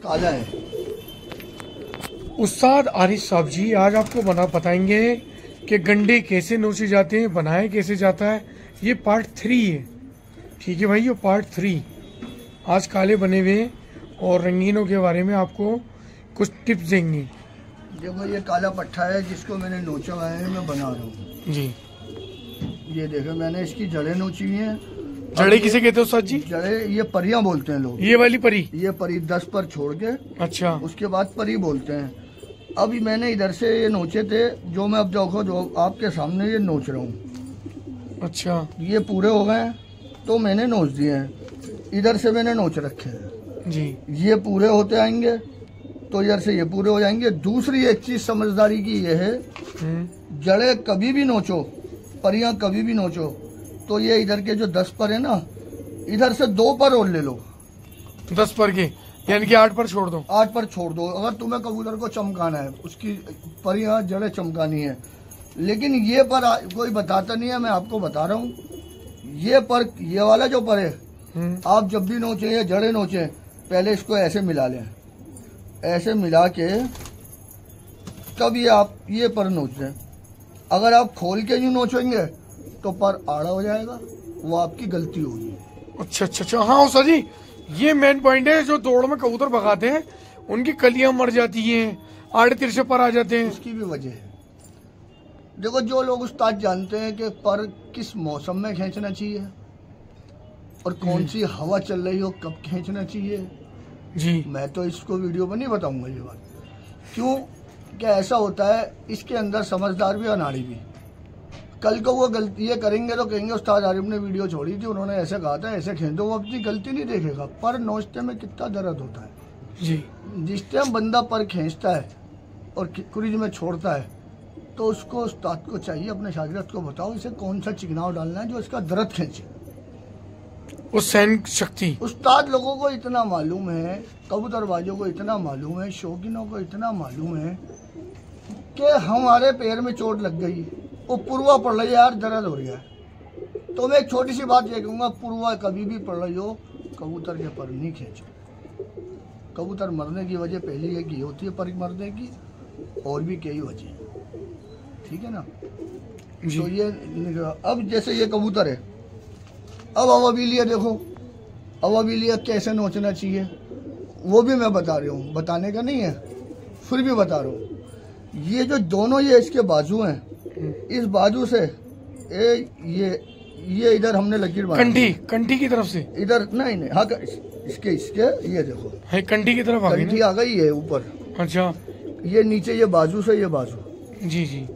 काला है। उस्ताद आरिफ साहब जी आज आपको बताएंगे कि गंडे कैसे नोचे जाते हैं, बनाया कैसे जाता है। ये पार्ट 3 है, ठीक है भाई, ये पार्ट 3। आज काले बने हुए और रंगीनों के बारे में आपको कुछ टिप्स देंगे। देखो ये काला पट्टा है जिसको मैंने नोचा हुआ है, मैं बना रहा हूँ जी। ये देखो मैंने इसकी जड़ें नोची हुई हैं। जड़े किसे कहते हो उस्ताद जी? जड़े ये परियां बोलते हैं लोग। ये वाली परी? ये परी 10 पर छोड़ के, अच्छा, उसके बाद परी बोलते हैं। अभी मैंने इधर से ये नोचे थे, जो मैं अब देखो जो आपके सामने ये नोच रहा हूँ। अच्छा, ये पूरे हो गए तो मैंने नोच दिए हैं। इधर से मैंने नोच रखे हैं जी। ये पूरे होते आएंगे तो इधर से ये पूरे हो जाएंगे। दूसरी एक चीज समझदारी की ये है, जड़े कभी भी नोचो, परियां कभी भी नोचो तो ये इधर के जो 10 पर है ना, इधर से 2 पर और ले लो। 10 पर के यानी कि 8 पर छोड़ दो। 8 पर छोड़ दो। अगर तुम्हें कबूतर को चमकाना है, उसकी परियां जड़ें चमकानी है, लेकिन ये पर कोई बताता नहीं है, मैं आपको बता रहा हूँ। ये पर, ये वाला जो पर है, आप जब भी नोचे या जड़े नोचे, पहले इसको ऐसे मिला लें। ऐसे मिला के तब ये आप ये पर नोच दें। अगर आप खोल के यूं नोचेंगे तो पर आड़ा हो जाएगा, वो आपकी गलती होगी। अच्छा अच्छा अच्छा, हाँ उस्ताद जी, ये मेन पॉइंट है। जो दौड़ में कबूतर भगाते हैं उनकी कलियां मर जाती हैं, आड़े तिरछे पर आ जाते हैं। उसकी भी वजह है। देखो जो लोग उस्ताद जानते हैं कि पर किस मौसम में खींचना चाहिए और कौन सी हवा चल रही हो कब खींचना चाहिए जी, मैं तो इसको वीडियो में नहीं बताऊंगा ये बात। क्यों? क्या ऐसा होता है, इसके अंदर समझदार भी अनाड़ी भी। कल को वो गलती ये करेंगे तो कहेंगे उस्ताद आरिफ ने वीडियो छोड़ी थी, उन्होंने ऐसे कहा था, ऐसे खींच दो। वो अपनी गलती नहीं देखेगा। पर नोचते में कितना दर्द होता है जी। जिस टाइम बंदा पर खींचता है और क्रीज में छोड़ता है तो उसको उस्ताद को चाहिए अपने शागिर्द को बताओ इसे कौन सा चिकनाव डालना है जो इसका दर्द खींचे, उस सहन शक्ति। उस्ताद लोगों को इतना मालूम है, कबूतरबाजों को इतना मालूम है, शौकीनों को इतना मालूम है कि हमारे पैर में चोट लग गई, वो पुरवा पड़ रही है यार, दर्द हो रहा है। तो मैं एक छोटी सी बात ये कहूँगा, पुरवा कभी भी पड़ रही हो, कबूतर के पर नहीं खींचो। कबूतर मरने की वजह पहली एक ये होती है, पर मरने की और भी कई वजह है, ठीक है ना जी। तो ये अब जैसे ये कबूतर है, अब अवाबिलिया देखो, अवाबिलिया कैसे नोचना चाहिए वो भी मैं बता रही हूँ, बताने का नहीं है फिर भी बता रहा हूँ। ये जो दोनों ये इसके बाजू हैं, इस बाजू से ये इधर हमने लकीर बांधी, कंठी की तरफ से इधर, नहीं हाँ इसके ये देखो है कंठी की तरफ कंठी आ गई है ऊपर। अच्छा, ये नीचे ये बाजू से ये बाजू, जी जी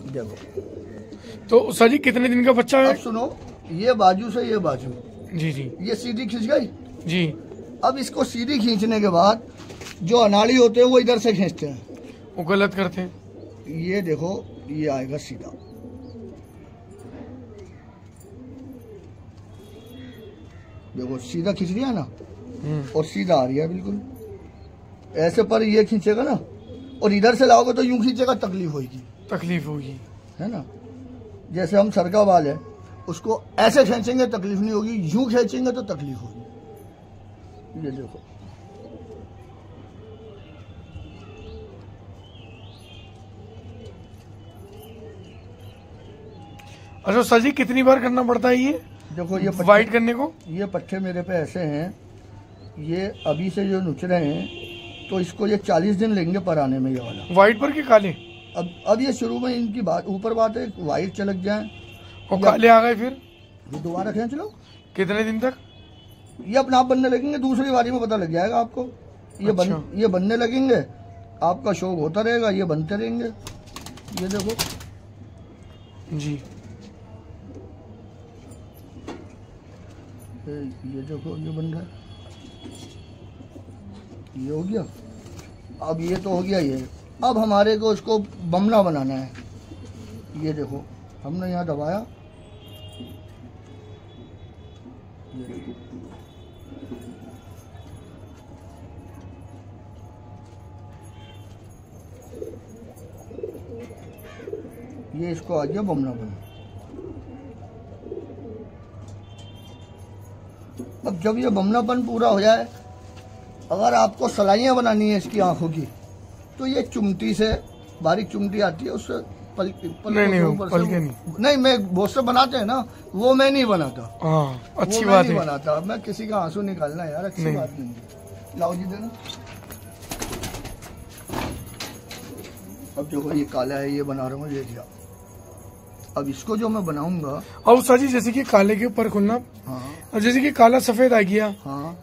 देखो। तो सर जी कितने दिन का बच्चा है? अब सुनो, ये बाजू से ये बाजू, जी जी, ये सीधी खींच गई जी। अब इसको सीधी खींचने के बाद जो अनाड़ी होते हैं वो इधर से खींचते हैं, वो गलत करते हैं। ये देखो ये आएगा सीधा, देखो सीधा खींच दिया ना, और सीधा आ रही है बिल्कुल ऐसे। पर ये खींचेगा ना और इधर से लाओगे तो यूं खींचेगा, तकलीफ होगी, है ना। जैसे हम सर का बाल है, उसको ऐसे खींचेंगे तकलीफ नहीं होगी, यूं खींचेंगे तो तकलीफ होगी। ये देखो, अच्छा सर जी कितनी बार करना पड़ता है ये? देखो ये वाइट करने को, ये पट्टे मेरे पे ऐसे हैं, ये अभी से जो नुच रहे हैं तो इसको ये 40 दिन लेंगे पर आने में। ये वाला वाइट पर के काले? अब ये शुरू में इनकी बात ऊपर बात है, वाइट चलक जाए और काले आ गए, फिर ये दोबारा खींच लो। कितने दिन तक? ये अपने आप बनने लगेंगे, दूसरी बारी में पता लग जाएगा आपको। ये अच्छा। ये बनने लगेंगे, आपका शौक होता रहेगा, ये बनते रहेंगे। ये देखो जी, ये देखो ये बन रहा है, ये हो गया। अब ये तो हो गया ये, अब हमारे को इसको बमना बनाना है। ये देखो हमने यहाँ दबाया, ये देखो ये इसको आ गया बमना बना। अब जब ये बमनापन पूरा हो जाए अगर आपको सलाइयाँ बनानी है इसकी आंखों की, तो ये चिमटी से, बारीक चिमटी आती है, उससे नहीं, मैं बहुत से बनाते हैं ना, वो मैं नहीं बनाता। अच्छी बात है। बनाता मैं किसी का आंसू निकालना यार अच्छी बात नहीं है। लाओ जी देना। अब देखो ये काला है, ये बना रहा हूँ, ये दिया। अब इसको जो मैं बनाऊंगा, अब उस्ताद जी जैसे कि काले के ऊपर खुलना, और जैसे कि काला सफेद आ गया,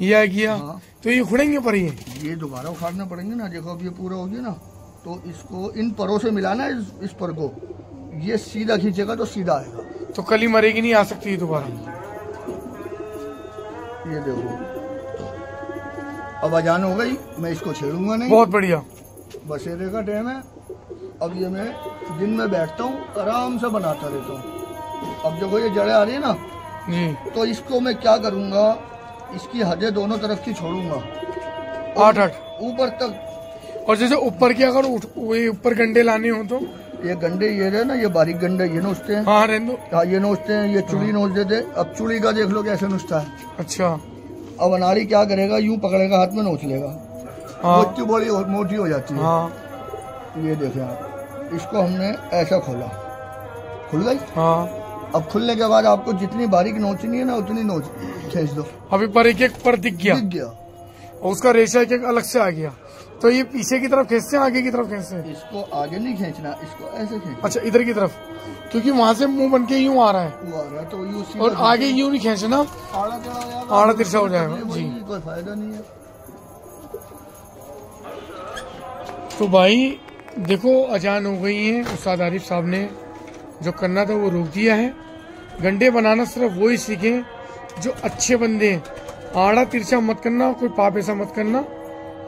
ये आ गया, तो ये उखड़ेंगे पर ये दोबारा उखाड़ना पड़ेंगे ना। देखो अब ये पूरा हो गया ना, तो इसको इन परों से मिलाना है, इस पर को ये सीधा खींचेगा तो सीधा आएगा, तो कली मरेगी नहीं, आ सकती है दोबारा। ये देखो अब अजान हो गई, मैं इसको छेड़ूंगा नहीं। बहुत बढ़िया। बसेरे का टाइम है, अब ये मैं दिन में बैठता हूँ, आराम से बनाता रहता हूँ। अब देखो ये जड़ें आ रही है ना जी, तो इसको मैं क्या करूँगा, इसकी हदें दोनों तरफ की छोड़ूंगा, 8 ऊपर तक। और जैसे ऊपर की अगर ऊपर गंडे लाने हो तो ये गंडे ये रहे ना, ये बारीक गंडे ये नोचते हैं। हाँ रहने दो। ये नोचते हैं, ये चुड़ी नोच देते। अब चुड़ी का देख लो कैसे नोचता है। अच्छा। अब अनाड़ी क्या करेगा, यूं पकड़ेगा, हाथ में नोच लेगा, वो बड़ी मोटी हो जाती है। ये देखें आप, इसको हमने ऐसा खोला, खुल गई। अब खुलने के बाद आपको जितनी बारीक नोचनी है ना, उतनी नोच खींच दो। अभी पर एक पर दिख गया, और उसका रेशा एक अलग से आ गया, तो ये पीछे की तरफ खींचते हैं, आगे की तरफ खींचते हैं? इसको आगे नहीं खींचना, इसको ऐसे खींचना। अच्छा, इधर की तरफ, क्योंकि वहाँ से मुंह बन के यूं आ रहा है, तो यूं, और आगे यूं नहीं खींचना, आड़ा तिरछा हो जाएगा जी, कोई फायदा नहीं है। तो भाई देखो अजान हो गई है, उस्ताद आरिफ साहब ने जो करना था वो रोक दिया है। गंडे बनाना सिर्फ वही सीखें जो अच्छे बंदे हैं, आड़ा तिरछा मत करना, कोई पाप ऐसा मत करना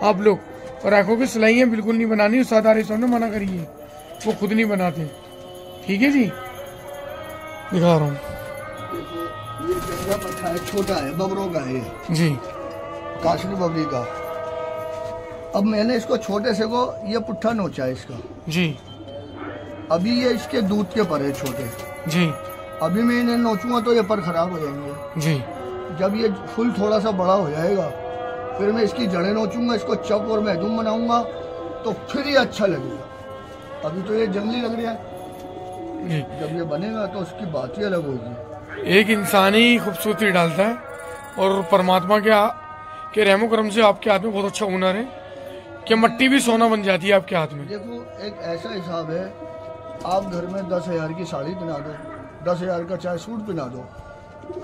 आप लोग। और आंखों की सिलाइयाँ बिल्कुल नहीं बनानी, उस्ताद आरिफ साहब ने मना करी है, वो खुद नहीं बनाते। ठीक है जी, दिखा रहा हूँ। ये गंगा पत्थर है, छोटा है, बबरों का है जी, काशनी बबरी का। अब मैंने इसको छोटे से को ये पुट्ठा नोचा है इसका जी। अभी ये इसके दूध के पर है छोटे जी, अभी मैं इन्हें नोचूंगा तो ये पर खराब हो जाएंगे जी। जब ये फूल थोड़ा सा बड़ा हो जाएगा, फिर मैं इसकी जड़ें नोचूंगा, इसको चप और महदूम बनाऊंगा, तो फिर ये अच्छा लगेगा। अभी तो ये जंगली लग रहा है जी। जब ये बनेगा तो उसकी बात ही अलग होगी। एक इंसान ही खूबसूरती डालता है, और परमात्मा के रहमो करम से आपके हाथ में बहुत अच्छा हुनर है कि मट्टी भी सोना बन जाती है आपके हाथ में। देखो एक ऐसा हिसाब है, आप घर में 10,000 की साड़ी पहना दो, 10,000 का चाहे सूट पहना दो,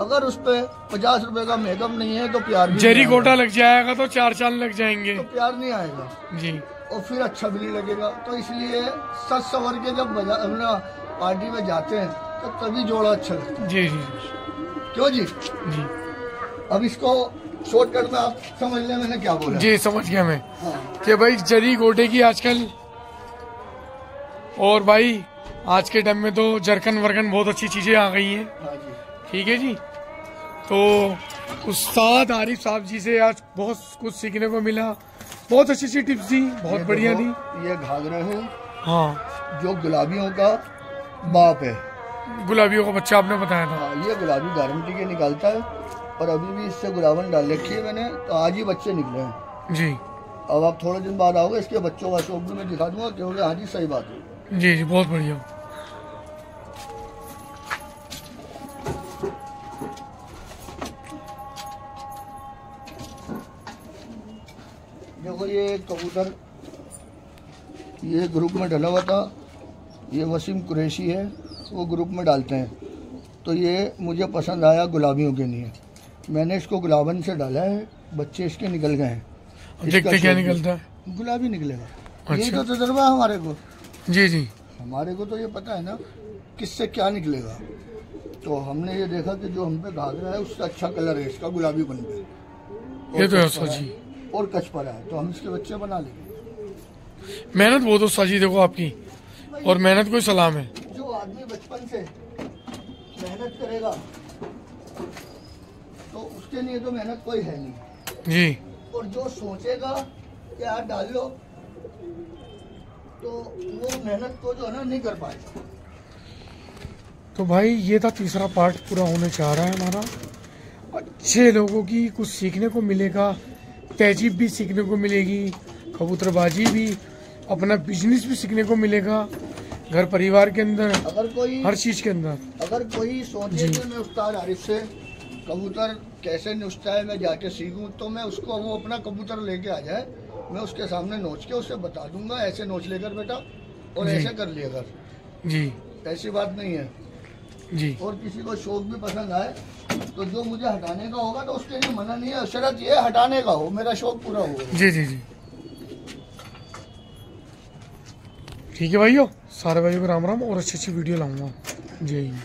अगर उस पे 50 रुपए का मेकअप नहीं है तो प्यार भी जरी गोटा लग जाएगा तो 4 चांद लग जाएंगे, तो प्यार नहीं आएगा जी, और फिर अच्छा भी नहीं लगेगा। तो इसलिए सच सवर के जब पार्टी में जाते हैं तो तभी जोड़ा अच्छा लगता है। जी जी क्यों जी? जी। अब इसको शॉर्टकट में आप समझ लें मैंने क्या बोला। जी समझ गया मैं, कि भाई जरी गोटे की आजकल, और भाई आज के टाइम में तो जरकन वर्कन बहुत अच्छी चीजें आ गई हैं। ठीक है जी। तो उस्ताद आरिफ साहब जी से आज बहुत कुछ सीखने को मिला, बहुत अच्छी अच्छी टिप्स दी, बहुत बढ़िया दी। ये घाघरा है, हाँ, जो गुलाबियों का बाप है, गुलाबियों का बच्चा आपने बताया था। हाँ, ये गुलाबी गारंटी के निकालता है, और अभी भी इससे गुलाबन डाल रखी है मैंने, तो आज ही बच्चे निकले हैं जी। अब आप थोड़े दिन बाद आओगे, इसके बच्चों का शौक भी मैं दिखा दूंगा, क्योंकि हाँ जी सही बात है। जी जी, बहुत बढ़िया। देखो ये कबूतर ये ग्रुप में डला हुआ था, ये वसीम कुरैशी है, वो ग्रुप में डालते हैं, तो ये मुझे पसंद आया गुलाबियों के लिए, मैंने इसको गुलाबन से डाला है, बच्चे इसके निकल गए हैं। देखते क्या निकलता है? गुलाबी निकलेगा। अच्छा। ये तो तजर्बा है हमारे को। जी जी, हमारे को तो ये पता है ना किससे क्या निकलेगा, तो हमने ये देखा कि जो हम पे घाघरा है उससे अच्छा कलर है इसका गुलाबी बन गया, ये तो है उस्ताद जी, और कचपरा है, तो हम इसके बच्चे बना लेंगे। मेहनत बहुत उस्ताद जी देखो आपकी, और मेहनत को सलाम है। जो आदमी बचपन से मेहनत करेगा तो उसके लिए तो मेहनत कोई है नहीं जी, और जो सोचेगा कि यार डाल लो, तो वो मेहनत को जो है ना नहीं कर पाएगा। तो भाई ये था तीसरा पार्ट पूरा होने जा रहा है हमारा। अच्छे लोगों की कुछ सीखने को मिलेगा, तहजीब भी सीखने को मिलेगी, कबूतरबाजी भी, अपना बिजनेस भी सीखने को मिलेगा, घर परिवार के अंदर, अगर कोई हर चीज के अंदर। अगर कोई सोचे कि मैं उस्ताद आरिफ से कबूतर कैसे नोचता है मैं जाके सीखूं, तो मैं उसको, वो अपना कबूतर लेके आ जाए, मैं उसके सामने नोच के उसे बता दूंगा, ऐसे नोच लेकर बेटा और जी। ऐसे कर लिया कर। जी ऐसी बात नहीं है। जी और किसी को शौक भी पसंद आए तो जो मुझे हटाने का होगा तो उसके लिए मना नहीं है, शर्त ये हटाने का हो, मेरा शौक पूरा हो। जी जी जी ठीक है भाइयों, सारे भाइयों को राम राम, और अच्छी अच्छी वीडियो लाऊंगा। जय हिंद।